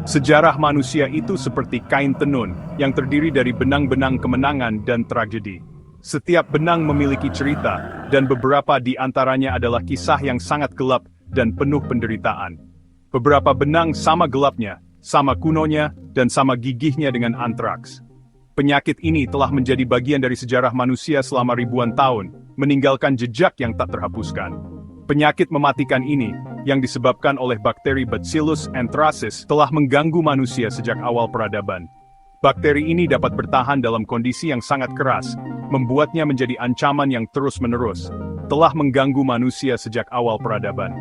Sejarah manusia itu seperti kain tenun yang terdiri dari benang-benang kemenangan dan tragedi. Setiap benang memiliki cerita, dan beberapa di antaranya adalah kisah yang sangat gelap dan penuh penderitaan. Beberapa benang sama gelapnya, sama kunonya, dan sama gigihnya dengan antraks. Penyakit ini telah menjadi bagian dari sejarah manusia selama ribuan tahun, meninggalkan jejak yang tak terhapuskan. Penyakit mematikan ini, yang disebabkan oleh bakteri Bacillus anthracis, telah mengganggu manusia sejak awal peradaban. Bakteri ini dapat bertahan dalam kondisi yang sangat keras, membuatnya menjadi ancaman yang terus-menerus, telah mengganggu manusia sejak awal peradaban.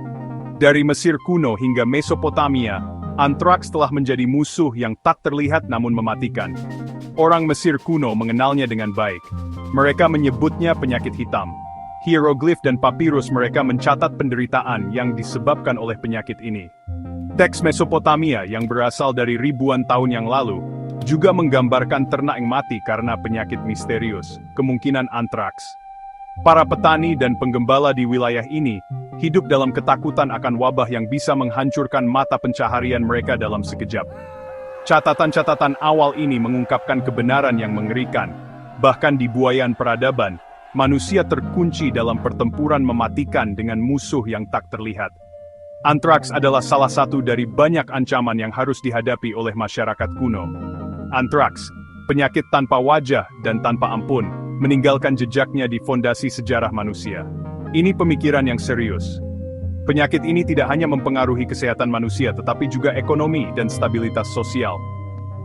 Dari Mesir kuno hingga Mesopotamia, antraks telah menjadi musuh yang tak terlihat namun mematikan. Orang Mesir kuno mengenalnya dengan baik. Mereka menyebutnya penyakit hitam. Hieroglif dan papirus mereka mencatat penderitaan yang disebabkan oleh penyakit ini. Teks Mesopotamia yang berasal dari ribuan tahun yang lalu, juga menggambarkan ternak yang mati karena penyakit misterius, kemungkinan antraks. Para petani dan penggembala di wilayah ini, hidup dalam ketakutan akan wabah yang bisa menghancurkan mata pencaharian mereka dalam sekejap. Catatan-catatan awal ini mengungkapkan kebenaran yang mengerikan, bahkan di buayan peradaban, manusia terkunci dalam pertempuran mematikan dengan musuh yang tak terlihat. Antraks adalah salah satu dari banyak ancaman yang harus dihadapi oleh masyarakat kuno. Antraks, penyakit tanpa wajah dan tanpa ampun, meninggalkan jejaknya di fondasi sejarah manusia. Ini pemikiran yang serius. Penyakit ini tidak hanya mempengaruhi kesehatan manusia tetapi juga ekonomi dan stabilitas sosial.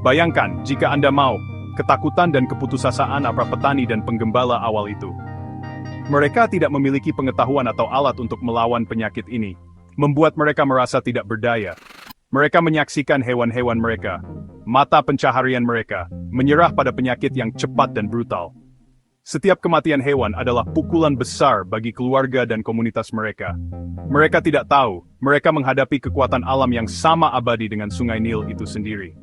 Bayangkan, jika Anda mau, ketakutan dan keputusasaan para petani dan penggembala awal itu. Mereka tidak memiliki pengetahuan atau alat untuk melawan penyakit ini, membuat mereka merasa tidak berdaya. Mereka menyaksikan hewan-hewan mereka, mata pencaharian mereka, menyerah pada penyakit yang cepat dan brutal. Setiap kematian hewan adalah pukulan besar bagi keluarga dan komunitas mereka. Mereka tidak tahu, mereka menghadapi kekuatan alam yang sama abadi dengan Sungai Nil itu sendiri.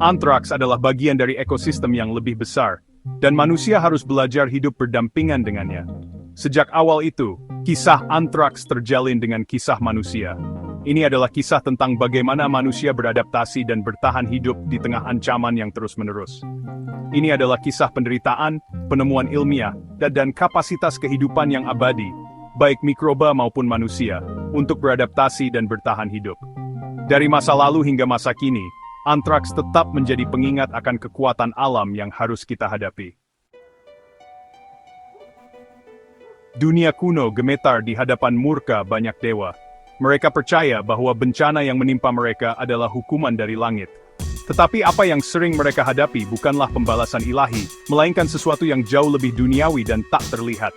Antraks adalah bagian dari ekosistem yang lebih besar, dan manusia harus belajar hidup berdampingan dengannya. Sejak awal itu, kisah antraks terjalin dengan kisah manusia. Ini adalah kisah tentang bagaimana manusia beradaptasi dan bertahan hidup di tengah ancaman yang terus-menerus. Ini adalah kisah penderitaan, penemuan ilmiah, dan kapasitas kehidupan yang abadi, baik mikroba maupun manusia, untuk beradaptasi dan bertahan hidup. Dari masa lalu hingga masa kini, antraks tetap menjadi pengingat akan kekuatan alam yang harus kita hadapi. Dunia kuno gemetar di hadapan murka banyak dewa. Mereka percaya bahwa bencana yang menimpa mereka adalah hukuman dari langit. Tetapi apa yang sering mereka hadapi bukanlah pembalasan ilahi, melainkan sesuatu yang jauh lebih duniawi dan tak terlihat.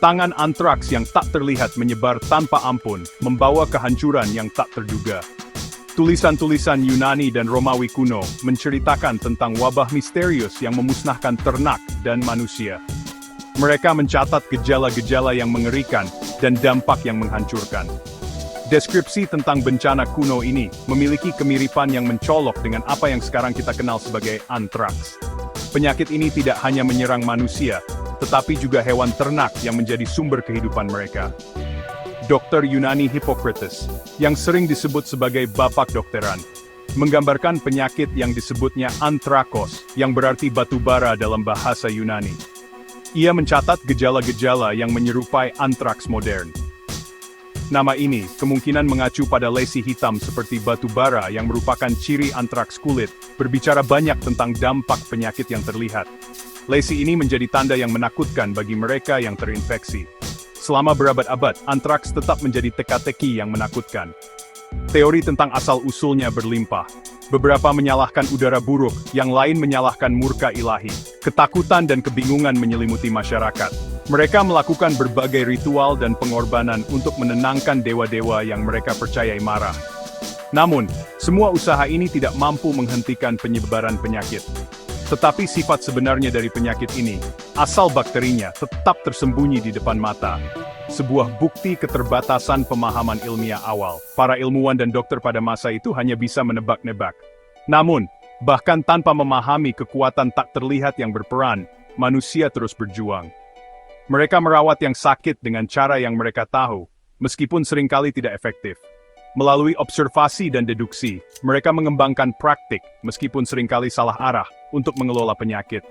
Tangan antraks yang tak terlihat menyebar tanpa ampun, membawa kehancuran yang tak terduga. Tulisan-tulisan Yunani dan Romawi kuno menceritakan tentang wabah misterius yang memusnahkan ternak dan manusia. Mereka mencatat gejala-gejala yang mengerikan dan dampak yang menghancurkan. Deskripsi tentang bencana kuno ini memiliki kemiripan yang mencolok dengan apa yang sekarang kita kenal sebagai antraks. Penyakit ini tidak hanya menyerang manusia, tetapi juga hewan ternak yang menjadi sumber kehidupan mereka. Dokter Yunani Hippocrates, yang sering disebut sebagai bapak dokteran, menggambarkan penyakit yang disebutnya antrakos, yang berarti batu bara dalam bahasa Yunani. Ia mencatat gejala-gejala yang menyerupai antraks modern. Nama ini kemungkinan mengacu pada lesi hitam seperti batu bara yang merupakan ciri antraks kulit, berbicara banyak tentang dampak penyakit yang terlihat. Lesi ini menjadi tanda yang menakutkan bagi mereka yang terinfeksi. Selama berabad-abad, antraks tetap menjadi teka-teki yang menakutkan. Teori tentang asal-usulnya berlimpah. Beberapa menyalahkan udara buruk, yang lain menyalahkan murka ilahi. Ketakutan dan kebingungan menyelimuti masyarakat. Mereka melakukan berbagai ritual dan pengorbanan untuk menenangkan dewa-dewa yang mereka percayai marah. Namun, semua usaha ini tidak mampu menghentikan penyebaran penyakit. Tetapi sifat sebenarnya dari penyakit ini, asal bakterinya tetap tersembunyi di depan mata. Sebuah bukti keterbatasan pemahaman ilmiah awal. Para ilmuwan dan dokter pada masa itu hanya bisa menebak-nebak. Namun, bahkan tanpa memahami kekuatan tak terlihat yang berperan, manusia terus berjuang. Mereka merawat yang sakit dengan cara yang mereka tahu, meskipun seringkali tidak efektif. Melalui observasi dan deduksi, mereka mengembangkan praktik, meskipun seringkali salah arah, untuk mengelola penyakit.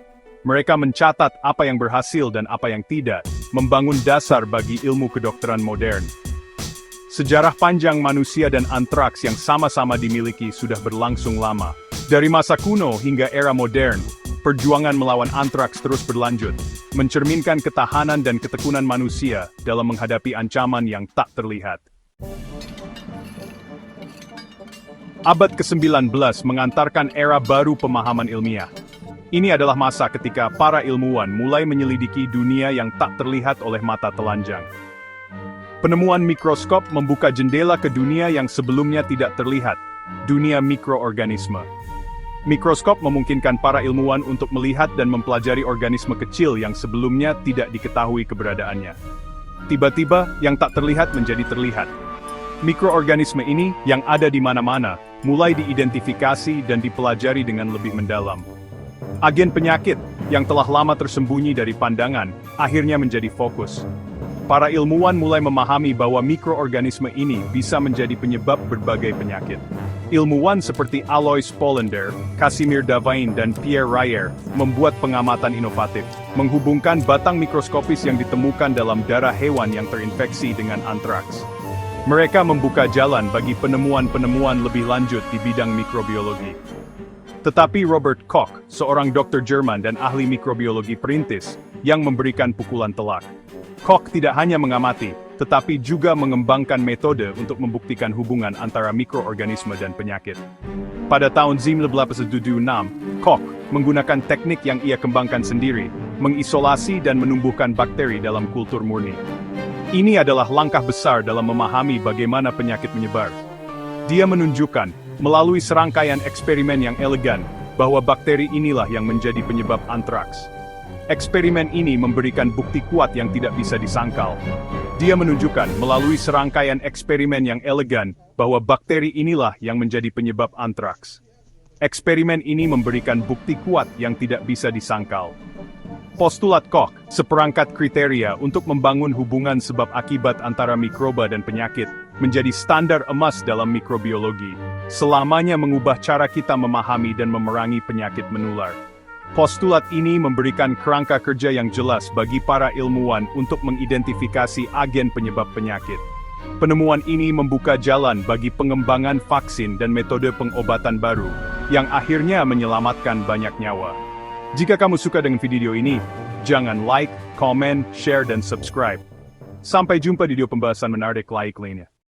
Mereka mencatat apa yang berhasil dan apa yang tidak, membangun dasar bagi ilmu kedokteran modern. Sejarah panjang manusia dan antraks yang sama-sama dimiliki sudah berlangsung lama. Dari masa kuno hingga era modern, perjuangan melawan antraks terus berlanjut, mencerminkan ketahanan dan ketekunan manusia dalam menghadapi ancaman yang tak terlihat. Abad ke-19 mengantarkan era baru pemahaman ilmiah. Ini adalah masa ketika para ilmuwan mulai menyelidiki dunia yang tak terlihat oleh mata telanjang. Penemuan mikroskop membuka jendela ke dunia yang sebelumnya tidak terlihat, dunia mikroorganisme. Mikroskop memungkinkan para ilmuwan untuk melihat dan mempelajari organisme kecil yang sebelumnya tidak diketahui keberadaannya. Tiba-tiba, yang tak terlihat menjadi terlihat. Mikroorganisme ini, yang ada di mana-mana, mulai diidentifikasi dan dipelajari dengan lebih mendalam. Agen penyakit, yang telah lama tersembunyi dari pandangan, akhirnya menjadi fokus. Para ilmuwan mulai memahami bahwa mikroorganisme ini bisa menjadi penyebab berbagai penyakit. Ilmuwan seperti Alois Pollander, Casimir Davain dan Pierre Rayer membuat pengamatan inovatif, menghubungkan batang mikroskopis yang ditemukan dalam darah hewan yang terinfeksi dengan antraks. Mereka membuka jalan bagi penemuan-penemuan lebih lanjut di bidang mikrobiologi. Tetapi Robert Koch, seorang dokter Jerman dan ahli mikrobiologi perintis, yang memberikan pukulan telak. Koch tidak hanya mengamati, tetapi juga mengembangkan metode untuk membuktikan hubungan antara mikroorganisme dan penyakit. Pada tahun 1976, Koch menggunakan teknik yang ia kembangkan sendiri, mengisolasi dan menumbuhkan bakteri dalam kultur murni. Ini adalah langkah besar dalam memahami bagaimana penyakit menyebar. Dia menunjukkan, melalui serangkaian eksperimen yang elegan, bahwa bakteri inilah yang menjadi penyebab antraks. Eksperimen ini memberikan bukti kuat yang tidak bisa disangkal. Dia menunjukkan melalui serangkaian eksperimen yang elegan bahwa bakteri inilah yang menjadi penyebab antraks. Eksperimen ini memberikan bukti kuat yang tidak bisa disangkal. Postulat Koch, seperangkat kriteria untuk membangun hubungan sebab akibat antara mikroba dan penyakit, menjadi standar emas dalam mikrobiologi, selamanya mengubah cara kita memahami dan memerangi penyakit menular. Postulat ini memberikan kerangka kerja yang jelas bagi para ilmuwan untuk mengidentifikasi agen penyebab penyakit. Penemuan ini membuka jalan bagi pengembangan vaksin dan metode pengobatan baru, yang akhirnya menyelamatkan banyak nyawa. Jika kamu suka dengan video ini, jangan like, komen, share dan subscribe. Sampai jumpa di video pembahasan menarik lainnya.